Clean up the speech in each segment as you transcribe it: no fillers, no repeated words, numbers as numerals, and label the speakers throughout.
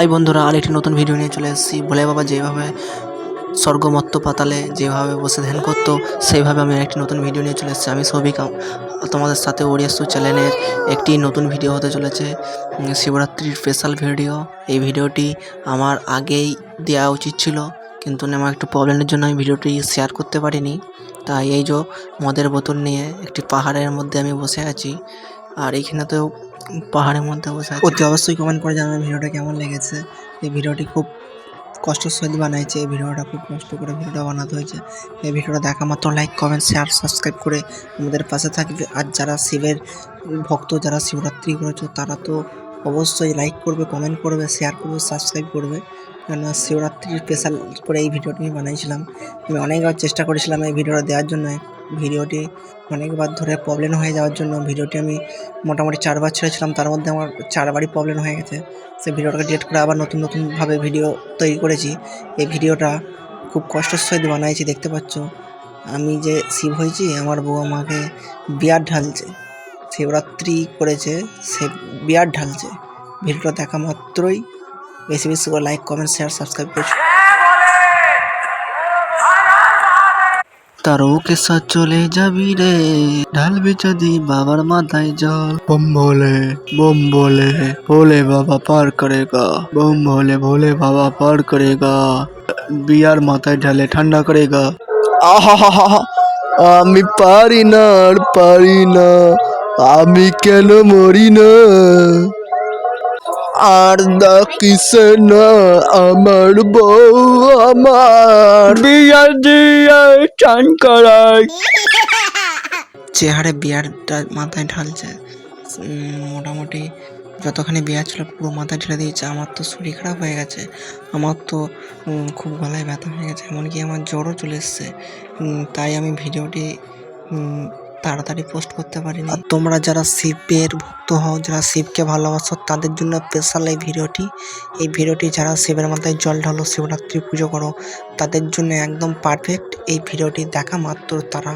Speaker 1: High বন্ধুরা, আরেকটি নতুন ভিডিও নিয়ে চলে এসেছি। ভোলে বাবা যেভাবে স্বর্গমত্ত পাতালে যেভাবে বসে ধ্যান করতো, সেইভাবে আমি একটি নতুন ভিডিও নিয়ে চলে এসেছি। আমি সৌভিক, তোমাদের সাথে ওরিয়াসু চ্যানেলের একটি নতুন ভিডিও হতে চলেছে, শিবরাত্রির স্পেশাল ভিডিও। এই ভিডিওটি আমার আগেই দেওয়া উচিত ছিল, কিন্তু আমার একটু প্রবলেমের জন্য আমি ভিডিওটি শেয়ার করতে পারিনি। তাই এই যে মদের বোতল নিয়ে একটি পাহাড়ের মধ্যে আমি বসে আছি, আর এইখানেতেও পাহাড়ের মধ্যে বসে আছি। অতি অবশ্যই কমেন্ট করে জানাবেন ভিডিওটা কেমন লেগেছে। এই ভিডিওটি খুব কষ্টের সহিত বানাইছে। এই ভিডিওটা খুব কষ্ট করে ভিডিওটা বানাতে হয়েছে। এই ভিডিওটা দেখা মাত্র লাইক, কমেন্ট, শেয়ার, সাবস্ক্রাইব করে আমাদের পাশে থাকবে। আর যারা শিবের ভক্ত, যারা শিবরাত্রি করেছো, তারা তো অবশ্যই লাইক করবে, কমেন্ট করবে, শেয়ার করবে, সাবস্ক্রাইব করবে। কেননা শিবরাত্রির স্পেশাল করে এই ভিডিওটি আমি বানাইছিলাম। আমি অনেকবার চেষ্টা করেছিলাম এই ভিডিওটা দেওয়ার জন্য। ভিডিওটি অনেকবার ধরে প্রবলেম হয়ে যাওয়ার জন্য ভিডিওটি আমি মোটামুটি 4বার ছেড়েছিলাম, তার মধ্যে আমার 4বারই প্রবলেম হয়ে গেছে। সেই ভিডিওটাকে ডিলিট করে আবার নতুনভাবে ভিডিও তৈরি করেছি। এই ভিডিওটা খুব কষ্টের সহিত বানাইছি। দেখতে পাচ্ছ আমি যে শিব হয়েছি, আমার বউ আমাকে বিয়ার ঢালছে। শিবরাত্রি করেছে, সে বিয়ার ঢালছে। ভিডিওটা দেখা মাত্রই বেশি বেশি করে লাইক, কমেন্ট, শেয়ার, সাবস্ক্রাইব করছি। তারও কেসা চলে যাবি রে, ঢালবি যদি বাবার মাথায় জল। বম ভোলে ভোলে বাবা পার করেগা, বম ভোলে বাবা পার করেগা, বিয়ার মাথায় ঢালে ঠান্ডা করেগা। আহা, আমি পারি না, আর পারি না, আমি কেন মরি না, আর ডাকিসে না আমার বউ আমার বিয়া দিয়ে চান করাই। যে হারে বিয়ারটা মাথায় ঢালছে, মোটামুটি যতখানি বিয়ার ছিল পুরো মাথায় ঢেলে দিয়েছে। আমার তো শরীর খারাপ হয়ে গেছে, আমার তো খুব গলায় ব্যথা হয়ে গেছে, এমনকি আমার জ্বরও চলে এসছে। তাই আমি ভিডিওটি তাড়াতাড়ি পোস্ট করতে পারিনি। তোমরা যারা শিবের ভক্ত হও, যারা শিবকে ভালোবাসো, তাদের জন্য স্পেশাল এই ভিডিওটি। এই ভিডিওটি যারা শিবের মাথায় জল ঢালো, শিবরাত্রি পুজো করো, তাদের জন্য একদম পারফেক্ট। এই ভিডিওটি দেখা মাত্র তারা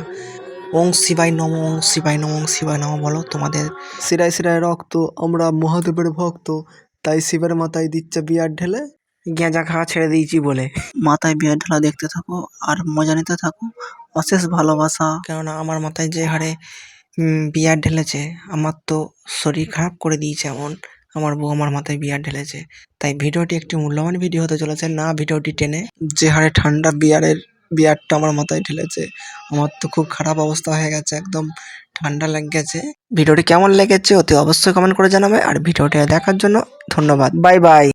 Speaker 1: ওং শিবায় নম, ওং শিবায় নম, ওং শিবায় নম বলো। তোমাদের শিরায় শিরায় রক্ত, আমরা মহাদেবের ভক্ত, তাই শিবের মাথায় দিচ্ছে বিয়ার ঢেলে। গেঁজা খাওয়া ছেড়ে দিয়েছি বলে মাথায় বিয়ার ঢালা দেখতে থাকো আর মজা নিতে থাকো। অশেষ ভালোবাসা। কেননা আমার মাথায় যে হারে বিয়ার ঢেলেছে, আমার তো শরীর খারাপ করে দিয়েছে এমন। আমার বউ আমার মাথায় বিয়ার ঢেলেছে, তাই ভিডিওটি একটি মূল্যবান ভিডিও হতে চলেছে। না ভিডিওটি টেনে, যে হারে ঠান্ডা বিয়ারটা আমার মাথায় ঢেলেছে, আমার তো খুব খারাপ অবস্থা হয়ে গেছে, একদম ঠান্ডা লেগে গেছে। ভিডিওটি কেমন লেগেছে অতি অবশ্যই কমেন্ট করে জানাবে। আর ভিডিওটি দেখার জন্য ধন্যবাদ। Bye bye.